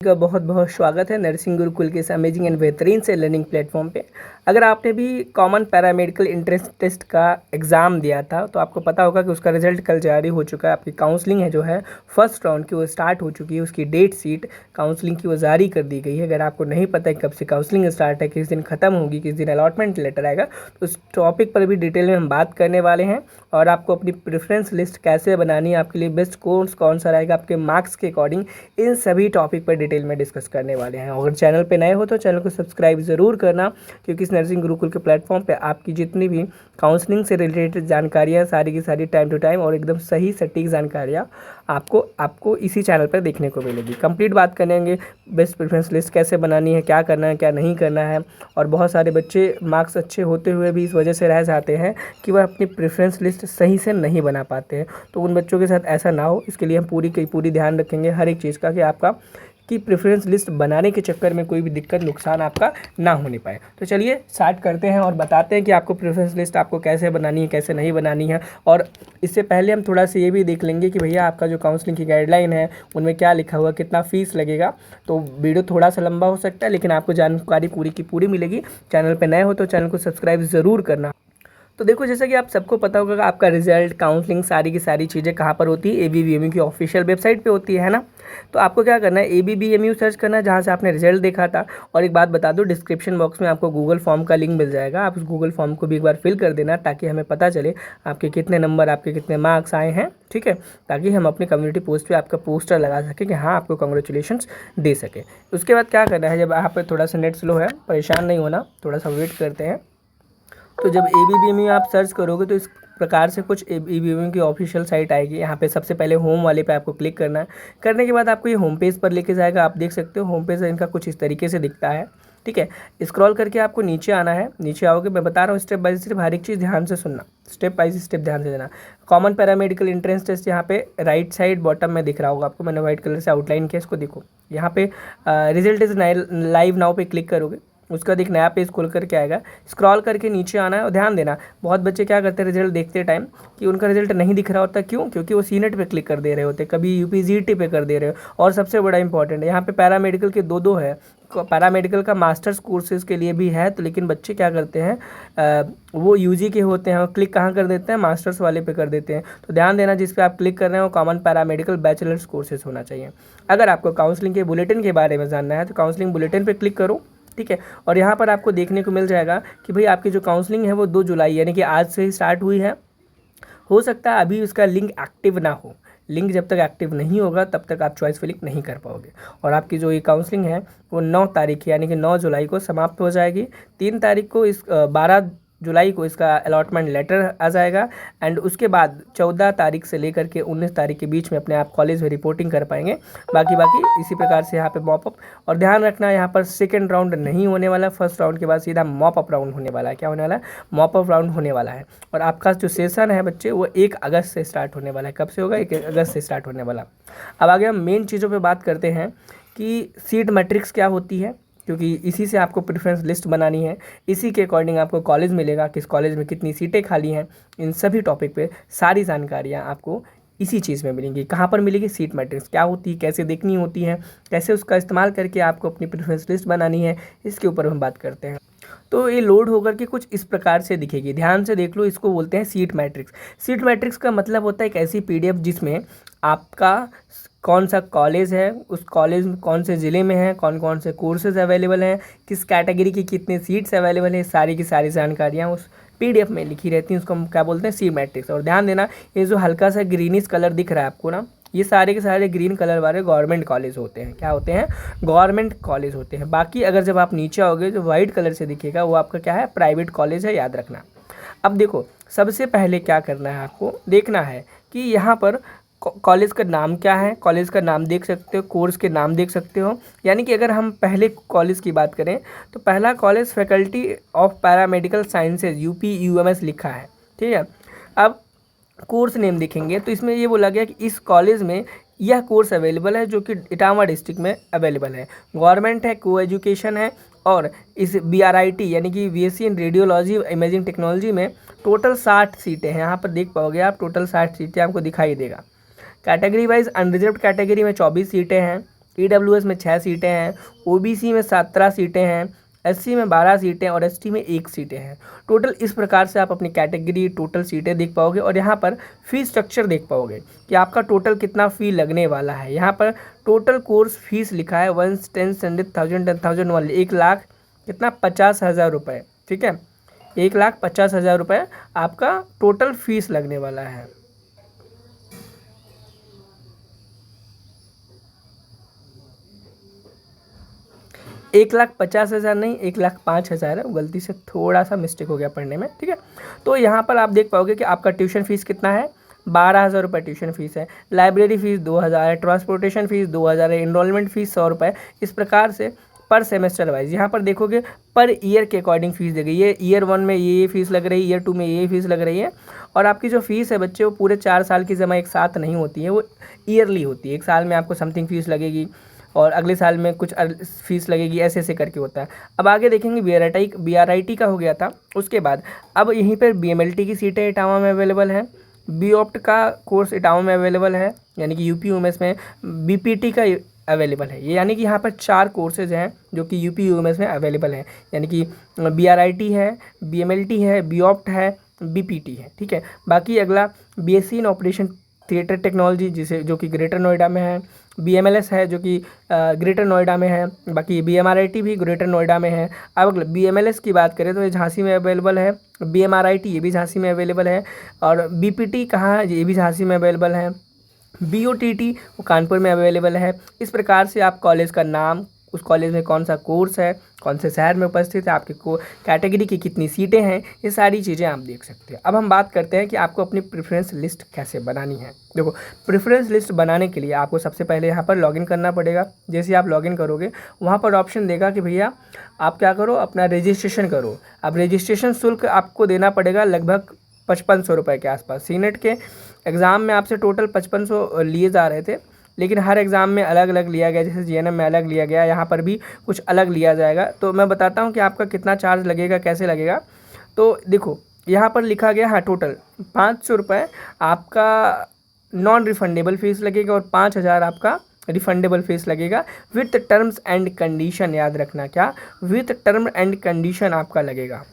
का बहुत बहुत स्वागत है नर्सिंग गुरुकुल के इस अमेजिंग एंड बेहतरीन से लर्निंग प्लेटफॉर्म पे। अगर आपने भी कॉमन पैरामेडिकल एंट्रेंस टेस्ट का एग्ज़ाम दिया था तो आपको पता होगा कि उसका रिजल्ट कल जारी हो चुका है। आपकी काउंसलिंग है जो है फर्स्ट राउंड की वो स्टार्ट हो चुकी है। उसकी डेट शीट काउंसलिंग की वो जारी कर दी गई है। अगर आपको नहीं पता है कब से काउंसलिंग स्टार्ट है, किस दिन ख़त्म होगी, किस दिन अलॉटमेंट लेटर आएगा, तो उस टॉपिक पर भी डिटेल में हम बात करने वाले हैं। और आपको अपनी प्रेफरेंस लिस्ट कैसे बनानी है, आपके लिए बेस्ट कोर्स कौन सा रहेगा आपके मार्क्स के अकॉर्डिंग, इन सभी टॉपिक पर डिटेल में डिस्कस करने वाले हैं। अगर चैनल पे नए हो तो चैनल को सब्सक्राइब ज़रूर करना, क्योंकि इस नर्सिंग गुरुकुल के प्लेटफॉर्म पे आपकी जितनी भी काउंसलिंग से रिलेटेड जानकारियाँ सारी की सारी टाइम टू टाइम और एकदम सही सटीक जानकारियाँ आपको इसी चैनल पर देखने को मिलेगी। कंप्लीट बात करेंगे बेस्ट प्रेफरेंस लिस्ट कैसे बनानी है, क्या करना है क्या नहीं करना है। और बहुत सारे बच्चे मार्क्स अच्छे होते हुए भी इस वजह से रह जाते हैं कि वह अपनी प्रेफरेंस लिस्ट सही से नहीं बना पाते हैं। तो उन बच्चों के साथ ऐसा ना हो, इसके लिए हम पूरी ध्यान रखेंगे हर एक चीज़ का कि आपका कि प्रेफरेंस लिस्ट बनाने के चक्कर में कोई भी दिक्कत नुकसान आपका ना होने पाए। तो चलिए स्टार्ट करते हैं और बताते हैं कि आपको प्रेफरेंस लिस्ट आपको कैसे बनानी है, कैसे नहीं बनानी है। और इससे पहले हम थोड़ा सा ये भी देख लेंगे कि भैया आपका जो काउंसलिंग की गाइडलाइन है उनमें क्या लिखा हुआ, कितना फ़ीस लगेगा। तो वीडियो थोड़ा सा लंबा हो सकता है, लेकिन आपको जानकारी पूरी की पूरी मिलेगी। चैनल पर नए हो तो चैनल को सब्सक्राइब ज़रूर करना। तो देखो, जैसा कि आप सबको पता होगा कि आपका रिजल्ट, काउंसलिंग, सारी की सारी चीज़ें कहाँ पर होती है, ABBMU की ऑफिशियल वेबसाइट पे होती है ना। तो आपको क्या करना है, ABBMU सर्च करना है जहाँ से आपने रिजल्ट देखा था। और एक बात बता दो, डिस्क्रिप्शन बॉक्स में आपको गूगल फॉर्म का लिंक मिल जाएगा। आप उस गूगल फॉर्म को भी एक बार फिल कर देना, ताकि हमें पता चले आपके कितने नंबर, आपके कितने मार्क्स आए हैं, ठीक है। ताकि हम अपनी कम्युनिटी पोस्ट पर आपका पोस्टर लगा सकें कि हाँ आपको कॉन्ग्रेचुलेशंस दे सकें। उसके बाद क्या करना है, जब यहाँ पर थोड़ा सा नेट स्लो है, परेशान नहीं होना, थोड़ा सा वेट करते हैं। तो जब ABBMU आप सर्च करोगे तो इस प्रकार से कुछ ABBMU की ऑफिशियल साइट आएगी। यहाँ पे सबसे पहले होम वाले पे आपको क्लिक करना है। करने के बाद आपको ये होम पेज पर लेके जाएगा। आप देख सकते हो होम पेज इनका कुछ इस तरीके से दिखता है, ठीक है। स्क्रॉल करके आपको नीचे आना है। नीचे आओगे, मैं बता रहा हूँ स्टेप बाय स्टेप, हर एक चीज़ ध्यान से सुनना, स्टेप बाय स्टेप ध्यान से देना। कॉमन पैरामेडिकल एंट्रेंस टेस्ट यहाँ पे राइट साइड बॉटम में दिख रहा होगा आपको, मैंने व्हाइट कलर से आउटलाइन किया, इसको देखो। यहाँ पे रिजल्ट इज लाइव नाउ पे क्लिक करोगे, उसका एक नया पेज खुल करके आएगा। स्क्रॉल करके नीचे आना है और ध्यान देना, बहुत बच्चे क्या करते हैं रिजल्ट देखते टाइम कि उनका रिजल्ट नहीं दिख रहा होता। क्यों? क्योंकि वो सीनेट पे क्लिक कर दे रहे होते, कभी UPGT पे कर दे रहे हो। और सबसे बड़ा इंपॉर्टेंट है, यहाँ पे पैरामेडिकल के दो है। पैरामेडिकल का मास्टर्स कोर्सेज के लिए भी है, तो लेकिन बच्चे क्या करते हैं, वो UG के होते हैं और क्लिक कहाँ कर देते हैं, मास्टर्स वाले पे कर देते हैं। तो ध्यान देना, जिस पे आप क्लिक कर रहे हैं वो कॉमन पैरामेडिकल बैचलर्स कोर्सेज होना चाहिए। अगर आपको काउंसलिंग के बुलेटिन के बारे में जानना है तो काउंसलिंग बुलेटिन पे क्लिक करो, ठीक है। और यहाँ पर आपको देखने को मिल जाएगा कि भाई आपकी जो काउंसलिंग है वो 2 जुलाई यानी कि आज से ही स्टार्ट हुई है। हो सकता है अभी उसका लिंक एक्टिव ना हो। लिंक जब तक एक्टिव नहीं होगा तब तक आप चॉइस फिलिंग नहीं कर पाओगे। और आपकी जो ये काउंसलिंग है वो 9 तारीख यानी कि 9 जुलाई को समाप्त हो जाएगी। 3 तारीख को 12 जुलाई को इसका अलॉटमेंट लेटर आ जाएगा। एंड उसके बाद 14 तारीख से लेकर के 19 तारीख के बीच में अपने आप कॉलेज में रिपोर्टिंग कर पाएंगे। बाकी इसी प्रकार से यहाँ पे मॉपअप। और ध्यान रखना, यहाँ पर सेकंड राउंड नहीं होने वाला, फर्स्ट राउंड के बाद सीधा मॉपअप राउंड होने वाला है। क्या होने वाला है? मॉपअप राउंड होने वाला है। और आपका जो सेशन है बच्चे, वो 1 अगस्त से स्टार्ट होने वाला है। कब से होगा? 1 अगस्त से स्टार्ट होने वाला। अब आगे हम मेन चीज़ों पर बात करते हैं कि सीट मैट्रिक्स क्या होती है, क्योंकि इसी से आपको प्रेफरेंस लिस्ट बनानी है। इसी के अकॉर्डिंग आपको कॉलेज मिलेगा, किस कॉलेज में कितनी सीटें खाली हैं, इन सभी टॉपिक पे सारी जानकारियाँ आपको इसी चीज़ में मिलेंगी। कहाँ पर मिलेगी? सीट मैट्रिक्स क्या होती है, कैसे देखनी होती है, कैसे उसका इस्तेमाल करके आपको अपनी प्रेफरेंस लिस्ट बनानी है, इसके ऊपर हम बात करते हैं। तो ये लोड होकर के कुछ इस प्रकार से दिखेगी, ध्यान से देख लो। इसको बोलते हैं सीट मैट्रिक्स। सीट मैट्रिक्स का मतलब होता है एक ऐसी PDF जिसमें आपका कौन सा कॉलेज है, उस कॉलेज में कौन से ज़िले में है, कौन कौन से कोर्सेज अवेलेबल हैं, किस कैटेगरी की कितनी सीट्स अवेलेबल हैं, सारी की सारी जानकारियाँ उस PDF में लिखी रहती हैं। उसको हम क्या बोलते हैं? Seat matrix. और ध्यान देना, ये जो हल्का सा ग्रीनिश कलर दिख रहा है आपको ना, ये सारे के सारे ग्रीन कलर वाले गवर्नमेंट कॉलेज होते हैं। क्या होते हैं? गवर्नमेंट कॉलेज होते हैं। बाकी अगर जब आप नीचे आओगे जो वाइट कलर से दिखेगा वो आपका क्या है? प्राइवेट कॉलेज है, याद रखना। अब देखो, सबसे पहले क्या करना है, आपको देखना है कि यहाँ पर कॉलेज का नाम क्या है। कॉलेज का नाम देख सकते हो, कोर्स के नाम देख सकते हो। यानी कि अगर हम पहले कॉलेज की बात करें तो पहला college faculty of paramedical sciences UP-UMS लिखा है, ठीक है। अब कोर्स नेम देखेंगे तो इसमें ये बोला गया कि इस कॉलेज में यह कोर्स अवेलेबल है, जो कि इटावा डिस्ट्रिक्ट में अवेलेबल है। गवर्नमेंट है, को एजुकेशन है। और इस BRIT यानी कि BSc in radiology imaging technology में टोटल 60 सीटें हैं। यहाँ पर देख पाओगे आप, टोटल 60 सीटें आपको दिखाई देगा। कैटेगरी वाइज अनरिजर्व्ड कैटेगरी में 24 सीटें हैं, EWS में 6 सीटें हैं, OBC में 17 सीटें हैं, SC में 12 सीटें और ST में 1 सीटें हैं। टोटल इस प्रकार से आप अपनी कैटेगरी टोटल सीटें देख पाओगे और यहाँ पर फ़ी स्ट्रक्चर देख पाओगे कि आपका टोटल कितना फ़ी लगने वाला है। यहाँ पर टोटल कोर्स फीस लिखा है 1 10 100,000 10,000 वाले 1,00,000 कितना 50,000 रुपये, ठीक है, 1,50,000 रुपये आपका टोटल फीस लगने वाला है। 1,50,000 नहीं, 1,05,000 है, गलती से थोड़ा सा मिस्टेक हो गया पढ़ने में, ठीक है। तो यहाँ पर आप देख पाओगे कि आपका ट्यूशन फीस कितना है, 12,000 रुपये ट्यूशन फीस है, लाइब्रेरी फीस 2,000 है, ट्रांसपोर्टेशन फीस 2,000 है, इनरोलमेंट फीस 100 रुपये। इस प्रकार से पर सेमेस्टर वाइज यहाँ पर देखोगे पर ईयर के अकॉर्डिंग फीस दी गई है। ईयर 1 में ये फीस लग रही है, ईयर 2 में ये फीस लग रही है। और आपकी जो फीस है बच्चे वो पूरे 4 साल की जमा एक साथ नहीं होती है, वो ईयरली होती है। एक साल में आपको समथिंग फीस लगेगी और अगले साल में कुछ फीस लगेगी, ऐसे ऐसे करके होता है। अब आगे देखेंगे BRIT का हो गया था। उसके बाद अब यहीं पर BMLT की सीटें इटावा में अवेलेबल हैं, BOPT का कोर्स इटावा में अवेलेबल है, यानी कि UP UMS में BPT का अवेलेबल है। ये यानी कि यहाँ पर 4 कोर्सेज हैं जो कि UP UMS में अवेलेबल हैं, यानी कि BRIT है, BMLT है, BOPT है, BPT है, ठीक है। बाकी अगला BSc इन ऑपरेशन थिएटर टेक्नोलॉजी जिसे जो कि ग्रेटर नोएडा में है, BMLS है जो कि ग्रेटर नोएडा में है, बाकी BMRIT भी ग्रेटर नोएडा में है। अब अगर BMLS की बात करें तो ये झांसी में अवेलेबल है, BMRIT ये भी झांसी में अवेलेबल है, और BPT कहाँ है, ये भी झांसी में अवेलेबल है, BOTT वो कानपुर में अवेलेबल है। इस प्रकार से आप कॉलेज का नाम, उस कॉलेज में कौन सा कोर्स है, कौन से शहर में उपस्थित है, आपके कैटेगरी की कितनी सीटें हैं, ये सारी चीज़ें आप देख सकते हैं। अब हम बात करते हैं कि आपको अपनी प्रेफरेंस लिस्ट कैसे बनानी है। देखो, प्रेफरेंस लिस्ट बनाने के लिए आपको सबसे पहले यहाँ पर लॉगिन करना पड़ेगा। जैसे आप लॉगिन करोगे वहाँ पर ऑप्शन देगा कि भैया आप क्या करो, अपना रजिस्ट्रेशन करो। अब रजिस्ट्रेशन शुल्क आपको देना पड़ेगा लगभग 5500 रुपये के आसपास। सीनेट के एग्ज़ाम में आपसे टोटल 5500 लिए जा रहे थे, लेकिन हर एग्ज़ाम में अलग अलग लिया गया, जैसे GNM में अलग लिया गया, यहाँ पर भी कुछ अलग लिया जाएगा। तो मैं बताता हूँ कि आपका कितना चार्ज लगेगा, कैसे लगेगा। तो देखो यहाँ पर लिखा गया, हाँ, टोटल 500 रुपये आपका नॉन रिफंडेबल फ़ीस लगेगा और 5,000 आपका रिफंडेबल फ़ीस लगेगा विथ टर्म्स एंड कंडीशन। याद रखना, क्या विथ टर्म एंड कंडीशन आपका लगेगा।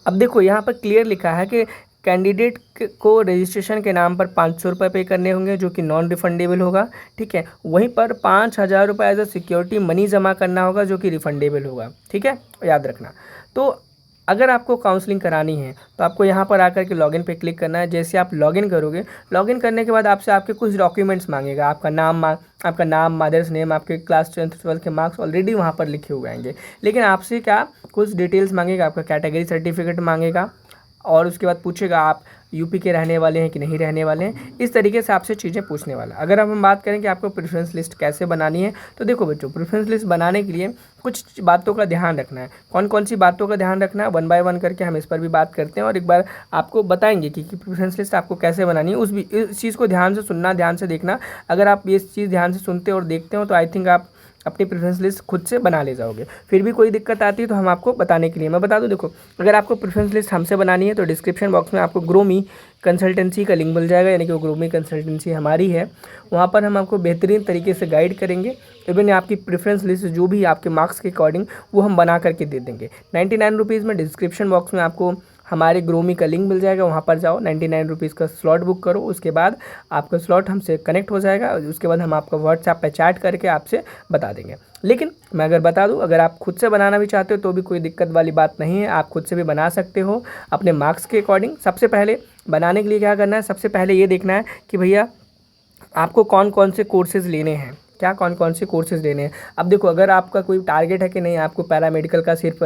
अब देखो यहाँ पर क्लियर लिखा है कि कैंडिडेट को रजिस्ट्रेशन के नाम पर 500 रुपये पे करने होंगे जो कि नॉन रिफंडेबल होगा, ठीक है। वहीं पर 5,000 रुपये एज अ सिक्योरिटी मनी जमा करना होगा जो कि रिफंडेबल होगा, ठीक है, याद रखना। तो अगर आपको काउंसलिंग करानी है तो आपको यहाँ पर आकर के लॉगिन पे क्लिक करना है। जैसे आप लॉगिन करोगे, लॉगिन करने के बाद आपसे आपके कुछ डॉक्यूमेंट्स मांगेगा। आपका नाम, मदर्स नेम, आपके क्लास 10th 12th के मार्क्स ऑलरेडी वहाँ पर लिखे हुए आएंगे, लेकिन आपसे क्या कुछ डिटेल्स मांगेगा। आपका कैटेगरी सर्टिफिकेट मांगेगा और उसके बाद पूछेगा आप यूपी के रहने वाले हैं कि नहीं रहने वाले हैं। इस तरीके से आपसे चीज़ें पूछने वाला। अगर हम बात करें कि आपको प्रेफरेंस लिस्ट कैसे बनानी है, तो देखो बच्चों, प्रेफरेंस लिस्ट बनाने के लिए कुछ बातों का ध्यान रखना है। कौन कौन सी बातों का ध्यान रखना है, 1 बाय 1 करके हम इस पर भी बात करते हैं और एक बार आपको बताएंगे कि प्रेफरेंस लिस्ट आपको कैसे बनानी है। इस चीज़ को ध्यान से सुनना, ध्यान से देखना। अगर आप ये चीज़ ध्यान से सुनते और देखते हो तो आई थिंक आप अपनी प्रेफरेंस लिस्ट खुद से बना ले जाओगे। फिर भी कोई दिक्कत आती है तो हम आपको बताने के लिए मैं बता दूं। देखो, अगर आपको प्रेफरेंस लिस्ट हमसे बनानी है तो डिस्क्रिप्शन बॉक्स में आपको ग्रोमी कंसल्टेंसी का लिंक मिल जाएगा, यानी कि वो ग्रोमी कंसल्टेंसी हमारी है। वहाँ पर हम आपको बेहतरीन तरीके से गाइड करेंगे। इवन आपकी प्रेफरेंस लिस्ट जो भी आपके मार्क्स के अकॉर्डिंग वो हम बना करके दे देंगे। 99 रुपीज़ में डिस्क्रिप्शन बॉक्स में आपको हमारे ग्रोमी का लिंक मिल जाएगा। वहाँ पर जाओ, 99 रुपीज़ का स्लॉट बुक करो। उसके बाद आपका स्लॉट हमसे कनेक्ट हो जाएगा। उसके बाद हम आपका व्हाट्सएप पे चैट करके आपसे बता देंगे। लेकिन मैं अगर बता दूं, अगर आप खुद से बनाना भी चाहते हो तो भी कोई दिक्कत वाली बात नहीं है। आप खुद से भी बना सकते हो अपने मार्क्स के अकॉर्डिंग। सबसे पहले बनाने के लिए क्या करना है, सबसे पहले ये देखना है कि भैया आपको कौन कौन से कोर्सेज़ लेने हैं, क्या कौन कौन से कोर्सेज़ लेने हैं। अब देखो, अगर आपका कोई टारगेट है कि नहीं आपको पैरामेडिकल का सिर्फ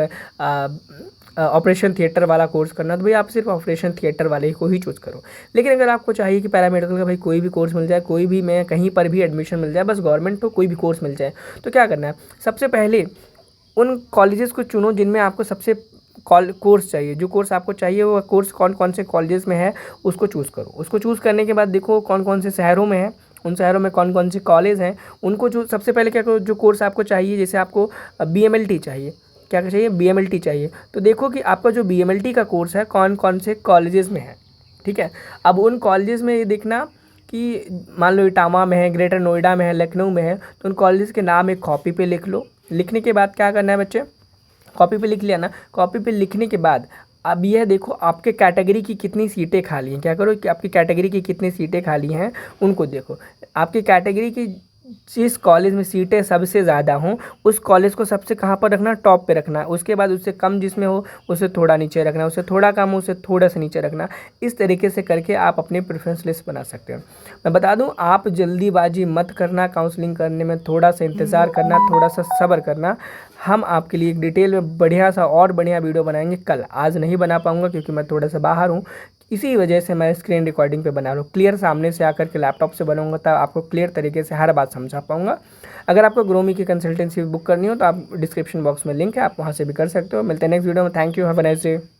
ऑपरेशन थिएटर वाला कोर्स करना, तो भाई आप सिर्फ ऑपरेशन थिएटर वाले को ही चूज़ करो। लेकिन अगर आपको चाहिए कि पैरामेडिकल का भाई कोई भी कोर्स मिल जाए, कोई भी में कहीं पर भी एडमिशन मिल जाए, बस गवर्नमेंट तो कोई भी कोर्स मिल जाए, तो क्या करना है, सबसे पहले उन कॉलेजेस को चुनो जिनमें आपको सबसे कोर्स चाहिए। जो कोर्स आपको चाहिए वो कोर्स कौन कौन से कॉलेजेस में है उसको चूज़ करो। उसको चूज़ करने के बाद देखो कौन कौन से शहरों में है, उन शहरों में कौन कौन से कॉलेज हैं, उनको जो सबसे पहले क्या करो, जो कोर्स आपको चाहिए, जैसे आपको BMLT चाहिए, क्या चाहिए, BMLT चाहिए, तो देखो कि आपका जो BMLT का कोर्स है कौन कौन से कॉलेजेस में है, ठीक है। अब उन कॉलेजेस में ये देखना कि मान लो इटावा में है, ग्रेटर नोएडा में है, लखनऊ में है, तो उन कॉलेज के नाम एक कॉपी पे लिख लो। लिखने के बाद क्या करना है बच्चे, कॉपी पे लिख लिया ना, कॉपी पे लिखने के बाद अब यह देखो आपके कैटेगरी की कितनी सीटें खाली हैं। क्या करो कि आपकी कैटेगरी की कितनी सीटें खाली हैं उनको देखो। आपकी कैटेगरी की जिस कॉलेज में सीटें सबसे ज़्यादा हों उस कॉलेज को सबसे कहाँ पर रखना, टॉप पे रखना। उसके बाद उससे कम जिसमें हो उसे थोड़ा नीचे रखना, उससे थोड़ा कम हो उसे थोड़ा सा नीचे रखना। इस तरीके से करके आप अपनी प्रेफरेंस लिस्ट बना सकते हो। मैं बता दूं, आप जल्दीबाजी मत करना, काउंसलिंग करने में थोड़ा सा इंतज़ार करना, थोड़ा सा सब्र करना। हम आपके लिए एक डिटेल में बढ़िया सा और बढ़िया वीडियो बनाएंगे कल। आज नहीं बना पाऊँगा क्योंकि मैं थोड़ा सा बाहर हूँ, इसी वजह से मैं स्क्रीन रिकॉर्डिंग पे बना रहा हूँ। क्लियर सामने से आकर के लैपटॉप से बनाऊंगा तब आपको क्लियर तरीके से हर बात समझा पाऊंगा। अगर आपको ग्रोमी की कंसल्टेंसी बुक करनी हो तो आप डिस्क्रिप्शन बॉक्स में लिंक है, आप वहाँ से भी कर सकते हो। मिलते हैं नेक्स्ट वीडियो में। Thank you, have a nice day.